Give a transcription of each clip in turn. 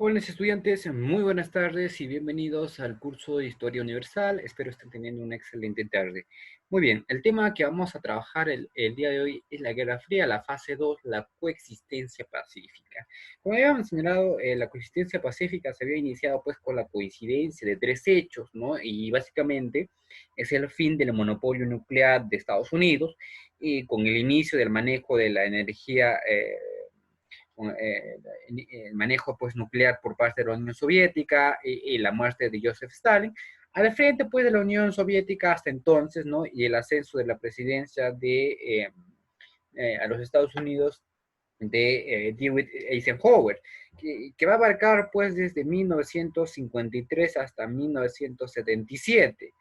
Hola estudiantes, muy buenas tardes y bienvenidos al curso de Historia Universal. Espero estén teniendo una excelente tarde. Muy bien, el tema que vamos a trabajar el día de hoy es la Guerra Fría, la fase 2, la coexistencia pacífica. Como ya habíamos señalado, la coexistencia pacífica se había iniciado pues con la coincidencia de tres hechos, ¿no? Y básicamente es el fin del monopolio nuclear de Estados Unidos y con el inicio del manejo de la energía el manejo pues, nuclear por parte de la Unión Soviética y la muerte de Joseph Stalin, al frente pues, de la Unión Soviética hasta entonces, ¿no? Y el ascenso de la presidencia a los Estados Unidos de Dwight Eisenhower, que va a abarcar pues desde 1953 hasta 1977.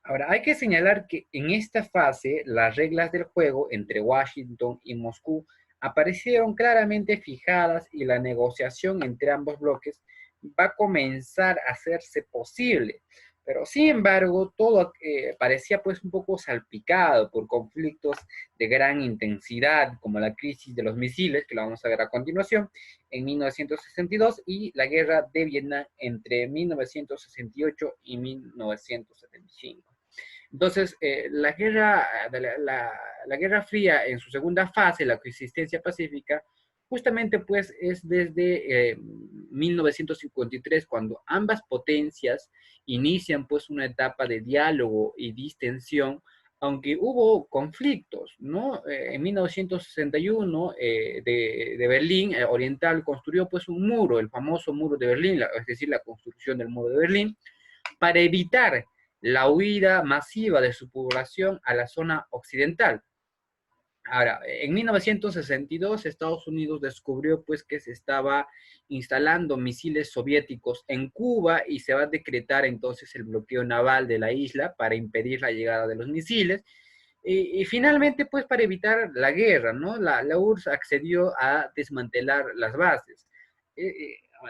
Ahora, hay que señalar que en esta fase las reglas del juego entre Washington y Moscú aparecieron claramente fijadas y la negociación entre ambos bloques va a comenzar a hacerse posible. Pero sin embargo, todo parecía pues un poco salpicado por conflictos de gran intensidad, como la crisis de los misiles, que la vamos a ver a continuación, en 1962, y la guerra de Vietnam entre 1968 y 1975. Entonces, la Guerra Fría en su segunda fase, la coexistencia pacífica, justamente pues es desde 1953 cuando ambas potencias inician pues una etapa de diálogo y distensión, aunque hubo conflictos, ¿no? En 1961 de Berlín Oriental construyó pues un muro, el famoso muro de Berlín, es decir, la construcción del muro de Berlín, para evitar la huida masiva de su población a la zona occidental. Ahora, en 1962 Estados Unidos descubrió pues que se estaba instalando misiles soviéticos en Cuba y se va a decretar entonces el bloqueo naval de la isla para impedir la llegada de los misiles. Y finalmente, pues para evitar la guerra, ¿no? La URSS accedió a desmantelar las bases.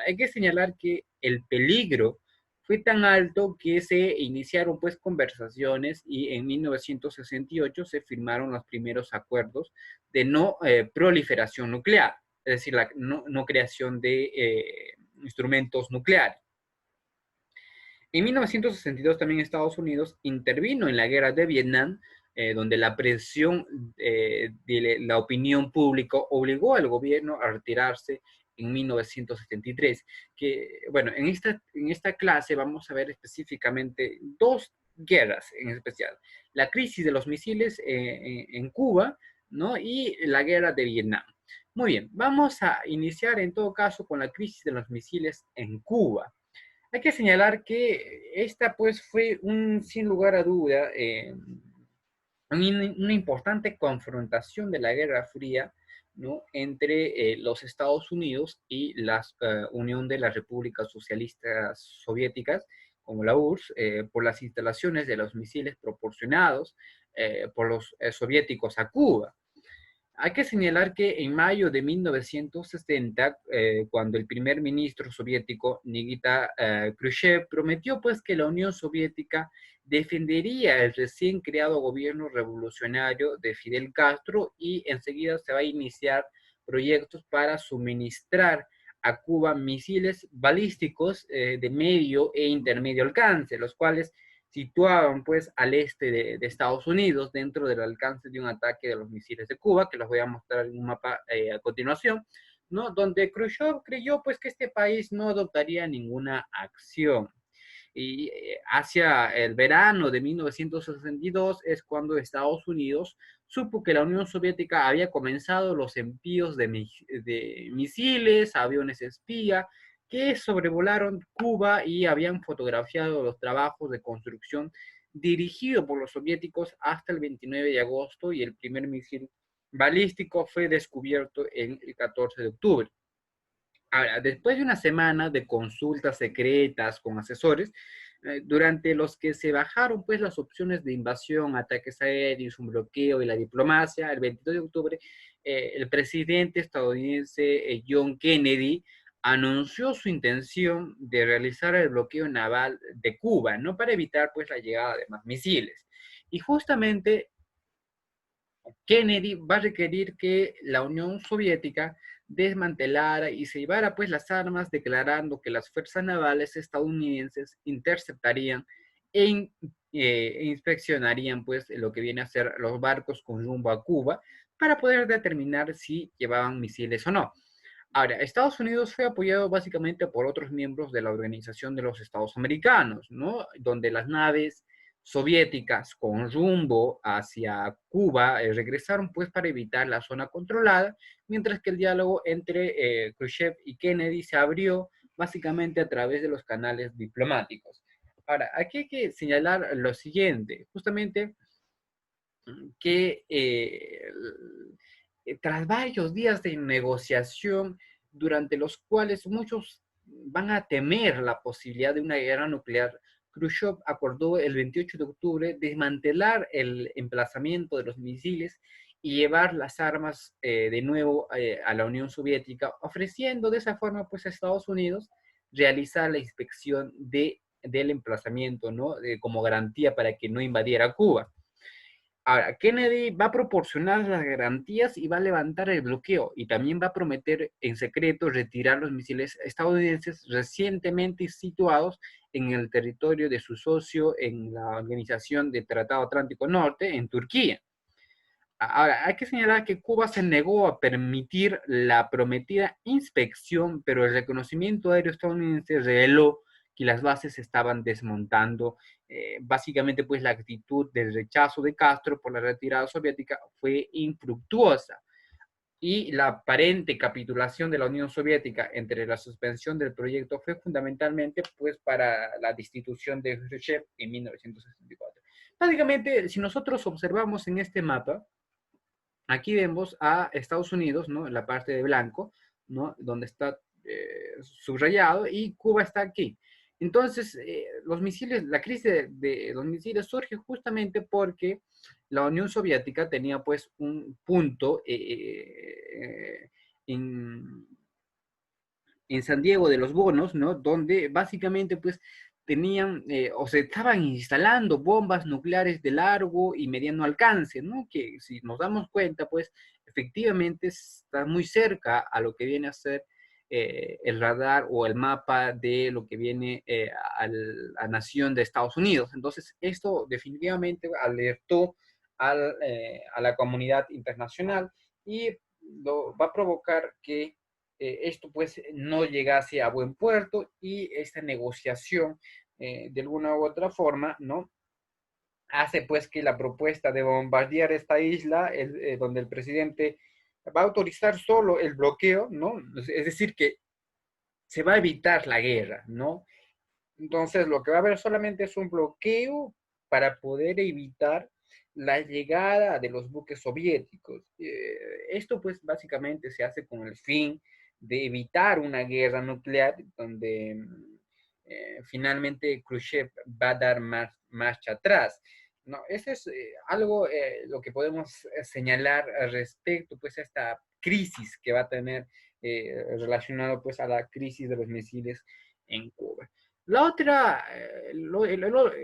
Hay que señalar que el peligro fue tan alto que se iniciaron pues conversaciones y en 1968 se firmaron los primeros acuerdos de no proliferación nuclear, es decir, la no creación de instrumentos nucleares. En 1962 también Estados Unidos intervino en la guerra de Vietnam, donde la presión de la opinión pública obligó al gobierno a retirarse en 1973. Que, bueno, en esta clase vamos a ver específicamente dos guerras en especial. La crisis de los misiles en Cuba, ¿no? Y la guerra de Vietnam. Muy bien, vamos a iniciar en todo caso con la crisis de los misiles en Cuba. Hay que señalar que esta pues fue sin lugar a duda una importante confrontación de la Guerra Fría, ¿no? Entre los Estados Unidos y la Unión de las Repúblicas Socialistas Soviéticas, como la URSS, por las instalaciones de los misiles proporcionados por los soviéticos a Cuba. Hay que señalar que en mayo de 1960, cuando el primer ministro soviético, Nikita Khrushchev, prometió pues que la Unión Soviética defendería el recién creado gobierno revolucionario de Fidel Castro y enseguida se va a iniciar proyectos para suministrar a Cuba misiles balísticos de medio e intermedio alcance, los cuales situaban pues al este de Estados Unidos dentro del alcance de un ataque de los misiles de Cuba, que los voy a mostrar en un mapa a continuación, ¿no? Donde Khrushchev creyó pues que este país no adoptaría ninguna acción. Y hacia el verano de 1962 es cuando Estados Unidos supo que la Unión Soviética había comenzado los envíos de misiles, aviones espía, que sobrevolaron Cuba y habían fotografiado los trabajos de construcción dirigidos por los soviéticos hasta el 29 de agosto y el primer misil balístico fue descubierto en el 14 de octubre. Ahora, después de una semana de consultas secretas con asesores, durante los que se bajaron pues las opciones de invasión, ataques aéreos, un bloqueo y la diplomacia, el 22 de octubre, el presidente estadounidense John Kennedy anunció su intención de realizar el bloqueo naval de Cuba, ¿no? Para evitar pues la llegada de más misiles. Y justamente Kennedy va a requerir que la Unión Soviética desmantelara y se llevara pues las armas, declarando que las fuerzas navales estadounidenses interceptarían e inspeccionarían pues lo que viene a ser los barcos con rumbo a Cuba para poder determinar si llevaban misiles o no. Ahora, Estados Unidos fue apoyado básicamente por otros miembros de la Organización de los Estados Americanos, ¿no? Donde las naves soviéticas con rumbo hacia Cuba regresaron pues para evitar la zona controlada, mientras que el diálogo entre Khrushchev y Kennedy se abrió básicamente a través de los canales diplomáticos. Ahora, aquí hay que señalar lo siguiente, justamente que tras varios días de negociación, durante los cuales muchos van a temer la posibilidad de una guerra nuclear, Khrushchev acordó el 28 de octubre desmantelar el emplazamiento de los misiles y llevar las armas de nuevo a la Unión Soviética, ofreciendo de esa forma pues, a Estados Unidos realizar la inspección del emplazamiento, ¿no? Como garantía para que no invadiera Cuba. Ahora, Kennedy va a proporcionar las garantías y va a levantar el bloqueo y también va a prometer en secreto retirar los misiles estadounidenses recientemente situados en el territorio de su socio en la Organización de Tratado Atlántico Norte, en Turquía. Ahora, hay que señalar que Cuba se negó a permitir la prometida inspección, pero el reconocimiento aéreo estadounidense reveló que las bases se estaban desmontando. Básicamente, pues la actitud del rechazo de Castro por la retirada soviética fue infructuosa y la aparente capitulación de la Unión Soviética entre la suspensión del proyecto fue fundamentalmente pues para la destitución de Khrushchev en 1964. Básicamente, si nosotros observamos en este mapa, aquí vemos a Estados Unidos, ¿no? En la parte de blanco, ¿no? Donde está subrayado y Cuba está aquí. Entonces, los misiles, la crisis de los misiles surge justamente porque la Unión Soviética tenía pues un punto en, en San Diego de los Bonos, ¿no? Donde básicamente pues tenían o se estaban instalando bombas nucleares de largo y mediano alcance, ¿no? Que si nos damos cuenta, pues efectivamente está muy cerca a lo que viene a ser el radar o el mapa de lo que viene a nación de Estados Unidos. Entonces, esto definitivamente alertó a la comunidad internacional y va a provocar que esto pues no llegase a buen puerto y esta negociación de alguna u otra forma, ¿no? Hace pues que la propuesta de bombardear esta isla, donde el presidente va a autorizar solo el bloqueo, ¿no? Es decir, que se va a evitar la guerra, ¿no? Entonces, lo que va a haber solamente es un bloqueo para poder evitar la llegada de los buques soviéticos. Esto, pues, básicamente se hace con el fin de evitar una guerra nuclear donde finalmente Khrushchev va a dar marcha atrás. No, ese es algo lo que podemos señalar respecto pues a esta crisis que va a tener relacionado pues a la crisis de los misiles en Cuba. La otra,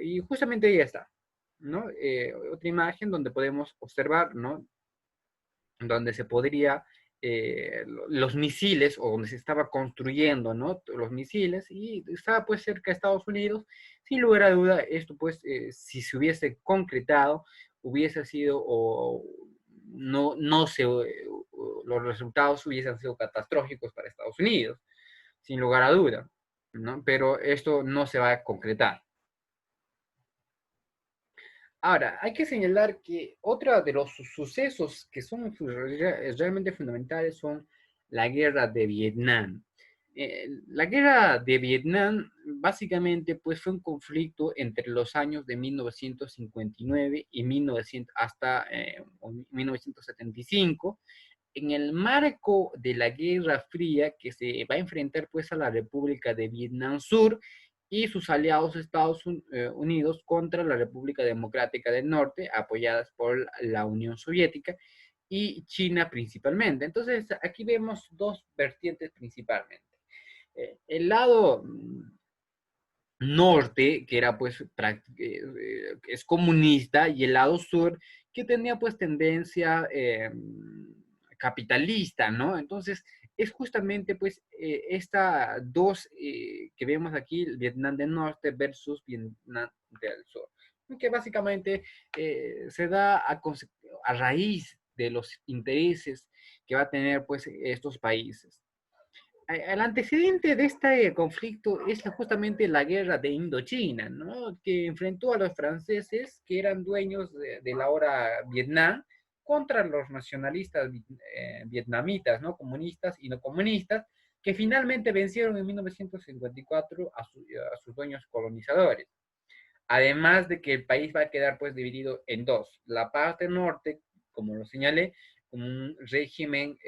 y justamente ahí está, ¿no? Otra imagen donde podemos observar, ¿no? Donde se podría, los misiles, o donde se estaba construyendo, ¿no? Los misiles, y estaba pues cerca de Estados Unidos, sin lugar a duda, esto pues, si se hubiese concretado, hubiese sido, o no se, los resultados hubiesen sido catastróficos para Estados Unidos, sin lugar a duda, ¿no? Pero esto no se va a concretar. Ahora, hay que señalar que otro de los sucesos que son realmente fundamentales son la guerra de Vietnam. La guerra de Vietnam básicamente pues, fue un conflicto entre los años de 1959 y 1900, hasta 1975 en el marco de la Guerra Fría que se va a enfrentar pues a la República de Vietnam Sur y sus aliados Estados Unidos contra la República Democrática del Norte, apoyadas por la Unión Soviética y China principalmente. Entonces, aquí vemos dos vertientes principalmente. El lado norte, que era pues es comunista, y el lado sur, que tenía pues tendencia capitalista, ¿no? Entonces, es justamente, pues, esta dos que vemos aquí, Vietnam del Norte versus Vietnam del Sur, que básicamente se da a raíz de los intereses que va a tener, pues, estos países. El antecedente de este conflicto es justamente la guerra de Indochina, ¿no? Que enfrentó a los franceses, que eran dueños de la ahora Vietnam, contra los nacionalistas vietnamitas, ¿no? Comunistas y no comunistas, que finalmente vencieron en 1954 a sus dueños colonizadores. Además de que el país va a quedar pues dividido en dos. La parte norte, como lo señalé, con un régimen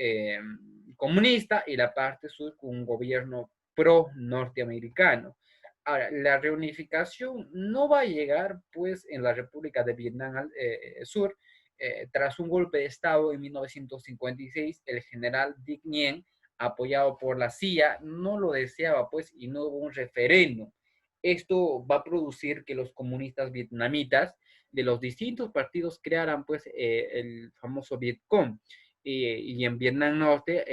comunista y la parte sur con un gobierno pro-norteamericano. Ahora, la reunificación no va a llegar pues en la República de Vietnam Sur. Tras un golpe de Estado en 1956, el general Dic Nguyen, apoyado por la CIA, no lo deseaba pues y no hubo un referéndum. Esto va a producir que los comunistas vietnamitas de los distintos partidos crearan pues el famoso Vietcong y en Vietnam Norte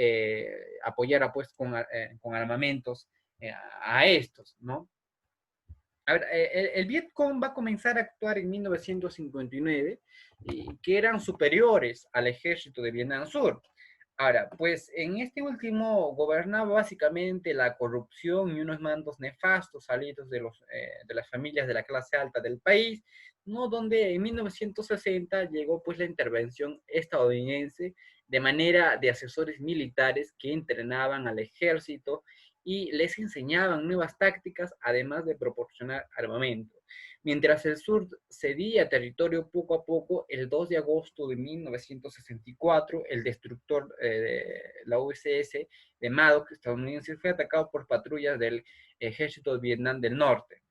apoyara pues con armamentos a estos, ¿no? A ver, el Vietcong va a comenzar a actuar en 1959 y que eran superiores al ejército de Vietnam Sur. Ahora, pues en este último gobernaba básicamente la corrupción y unos mandos nefastos salidos de las familias de la clase alta del país, ¿no? Donde en 1960 llegó pues la intervención estadounidense de manera de asesores militares que entrenaban al ejército y les enseñaban nuevas tácticas, además de proporcionar armamento. Mientras el sur cedía territorio poco a poco, el 2 de agosto de 1964, el destructor de la USS de Maddox estadounidense fue atacado por patrullas del ejército de Vietnam del Norte.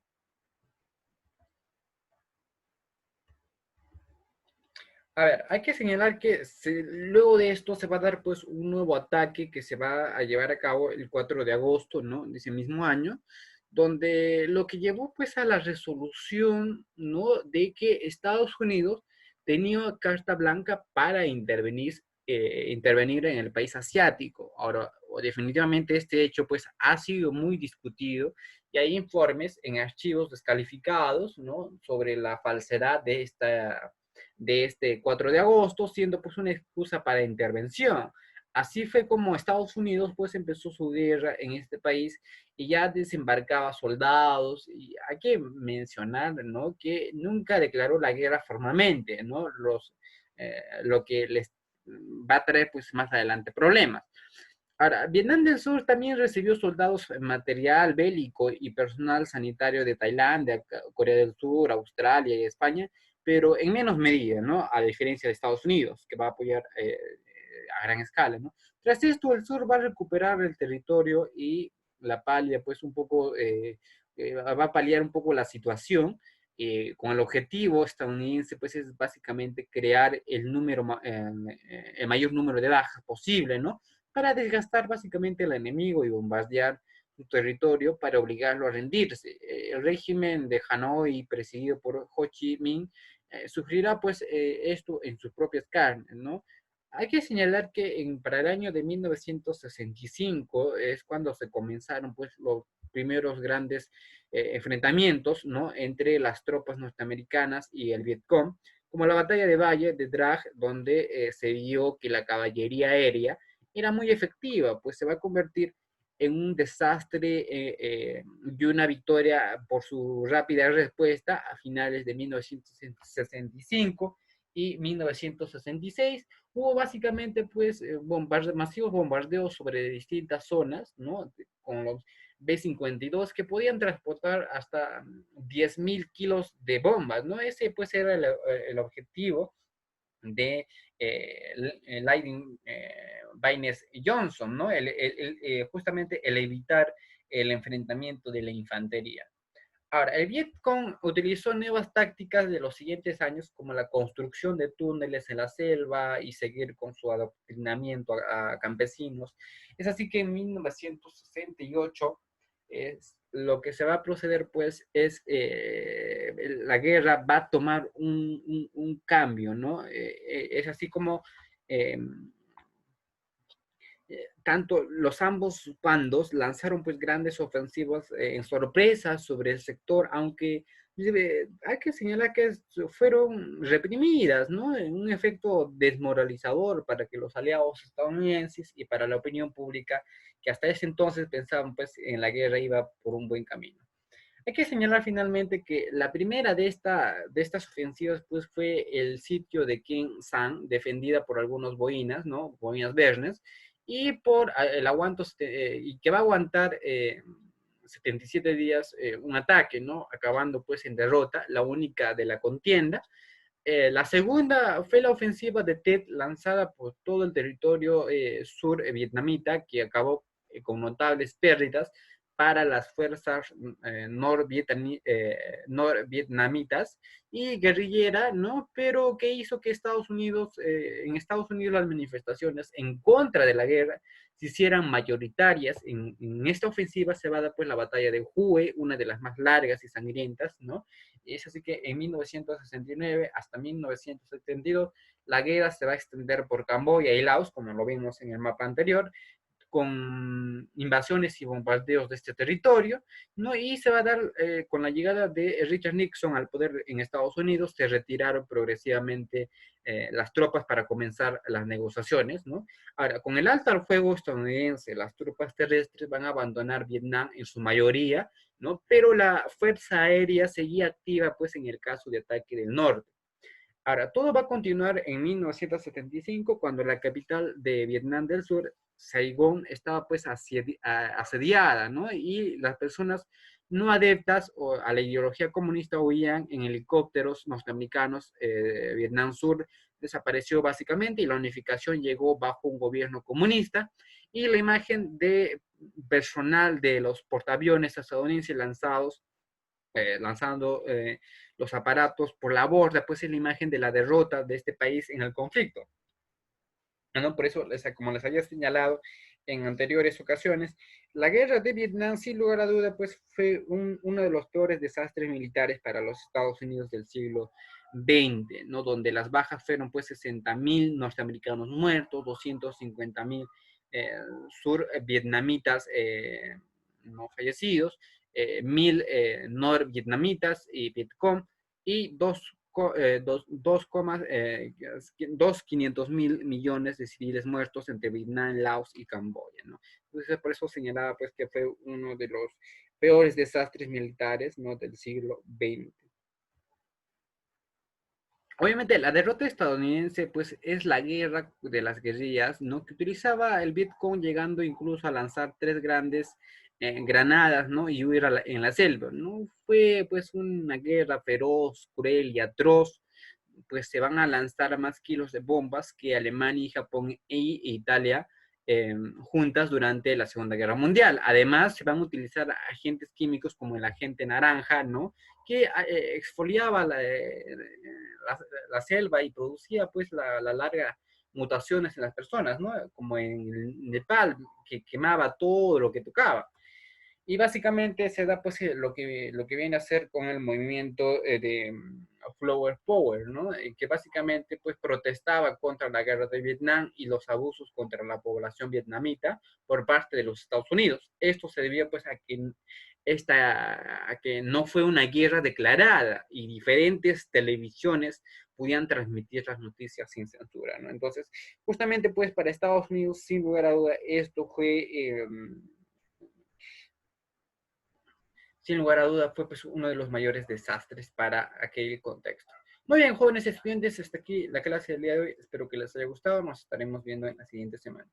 A ver, hay que señalar que luego de esto se va a dar pues un nuevo ataque que se va a llevar a cabo el 4 de agosto, ¿no? De ese mismo año, donde lo que llevó pues a la resolución, ¿no? De que Estados Unidos tenía carta blanca para intervenir en el país asiático. Ahora, definitivamente este hecho pues ha sido muy discutido y hay informes en archivos descalificados, ¿no? Sobre la falsedad de este 4 de agosto, siendo pues una excusa para intervención. Así fue como Estados Unidos pues empezó su guerra en este país y ya desembarcaba soldados y hay que mencionar, ¿no? Que nunca declaró la guerra formalmente, ¿no? Lo que les va a traer pues más adelante problemas. Ahora, Vietnam del Sur también recibió soldados, material bélico y personal sanitario de Tailandia, Corea del Sur, Australia y España, pero en menos medida, ¿no? A diferencia de Estados Unidos, que va a apoyar a gran escala, ¿no? Tras esto, el sur va a recuperar el territorio y la palia, pues un poco, va a paliar un poco la situación, con el objetivo estadounidense, pues es básicamente crear el mayor número de bajas posible, ¿no? Para desgastar básicamente al enemigo y bombardear su territorio para obligarlo a rendirse. El régimen de Hanoi, presidido por Ho Chi Minh, sufrirá pues esto en sus propias carnes, ¿no? Hay que señalar que para el año de 1965 es cuando se comenzaron pues los primeros grandes enfrentamientos, ¿no? Entre las tropas norteamericanas y el Vietcong, como la batalla de Valle de Drag, donde se vio que la caballería aérea era muy efectiva, pues se va a convertir en un desastre y una victoria por su rápida respuesta a finales de 1965 y 1966. Hubo básicamente pues masivos bombardeos sobre distintas zonas, ¿no? Con los B-52 que podían transportar hasta 10.000 kilos de bombas, ¿no? Ese pues era el objetivo de Lyndon Baines Johnson, ¿no? Justamente el evitar el enfrentamiento de la infantería. Ahora, el Vietcong utilizó nuevas tácticas de los siguientes años, como la construcción de túneles en la selva y seguir con su adoctrinamiento a campesinos. Es así que en 1968 lo que se va a proceder, pues, es la guerra va a tomar un cambio, ¿no? Es así como eh, tanto los ambos bandos lanzaron pues grandes ofensivas en sorpresa sobre el sector, aunque hay que señalar que fueron reprimidas, ¿no? En un efecto desmoralizador para que los aliados estadounidenses y para la opinión pública, que hasta ese entonces pensaban pues en la guerra iba por un buen camino. Hay que señalar finalmente que la primera de estas ofensivas pues, fue el sitio de San, defendida por algunos boinas, ¿no? Boinas Bernes, y por el aguanto, y que va a aguantar 77 días un ataque, ¿no? Acabando pues en derrota, la única de la contienda. La segunda fue la ofensiva de Tet lanzada por todo el territorio sur vietnamita, que acabó con notables pérdidas para las fuerzas norvietnamitas y guerrillera, ¿no? Pero que hizo que en Estados Unidos las manifestaciones en contra de la guerra se hicieran mayoritarias. En esta ofensiva se va a dar pues la batalla de Hue, una de las más largas y sangrientas, ¿no? Es así que en 1969 hasta 1972 la guerra se va a extender por Camboya y Laos, como lo vimos en el mapa anterior, con invasiones y bombardeos de este territorio, ¿no? Y se va a dar con la llegada de Richard Nixon al poder en Estados Unidos, se retiraron progresivamente las tropas para comenzar las negociaciones, ¿no? Ahora, con el alto al fuego estadounidense, las tropas terrestres van a abandonar Vietnam en su mayoría, ¿no? Pero la fuerza aérea seguía activa, pues, en el caso de ataque del norte. Ahora, todo va a continuar en 1975, cuando la capital de Vietnam del Sur, Saigón, estaba pues asediada, ¿no? Y las personas no adeptas a la ideología comunista huían en helicópteros norteamericanos. Vietnam Sur desapareció básicamente y la unificación llegó bajo un gobierno comunista, y la imagen de personal de los portaaviones estadounidenses lanzando los aparatos por la borda, pues es la imagen de la derrota de este país en el conflicto, ¿no? Por eso, como les había señalado en anteriores ocasiones, la guerra de Vietnam, sin lugar a duda, pues fue uno de los peores desastres militares para los Estados Unidos del siglo XX, ¿no? Donde las bajas fueron pues 60.000 norteamericanos muertos, 250.000 eh, survietnamitas no fallecidos, 1.000 norvietnamitas y Vietcong, y 500.000 millones de civiles muertos entre Vietnam, Laos y Camboya, ¿no? Entonces, por eso señalaba pues, que fue uno de los peores desastres militares, ¿no? del siglo XX. Obviamente, la derrota estadounidense, pues, es la guerra de las guerrillas, ¿no? Que utilizaba el Vietcong, llegando incluso a lanzar tres grandes granadas, ¿no? Y huir en la selva, ¿no? Fue, pues, una guerra feroz, cruel y atroz. Pues se van a lanzar más kilos de bombas que Alemania y Japón e Italia juntas durante la Segunda Guerra Mundial. Además, se van a utilizar agentes químicos como el agente naranja, ¿no? Que exfoliaba la selva y producía pues la larga mutaciones en las personas, ¿no? Como en Nepal, que quemaba todo lo que tocaba. Y básicamente se da pues lo que viene a ser con el movimiento de Flower Power, ¿no? Que básicamente pues protestaba contra la guerra de Vietnam y los abusos contra la población vietnamita por parte de los Estados Unidos. Esto se debía pues a que no fue una guerra declarada y diferentes televisiones podían transmitir las noticias sin censura, ¿no? Entonces, justamente pues para Estados Unidos, sin lugar a duda, esto fue sin lugar a duda, fue pues, uno de los mayores desastres para aquel contexto. Muy bien, jóvenes estudiantes, hasta aquí la clase del día de hoy. Espero que les haya gustado. Nos estaremos viendo en la siguiente semana.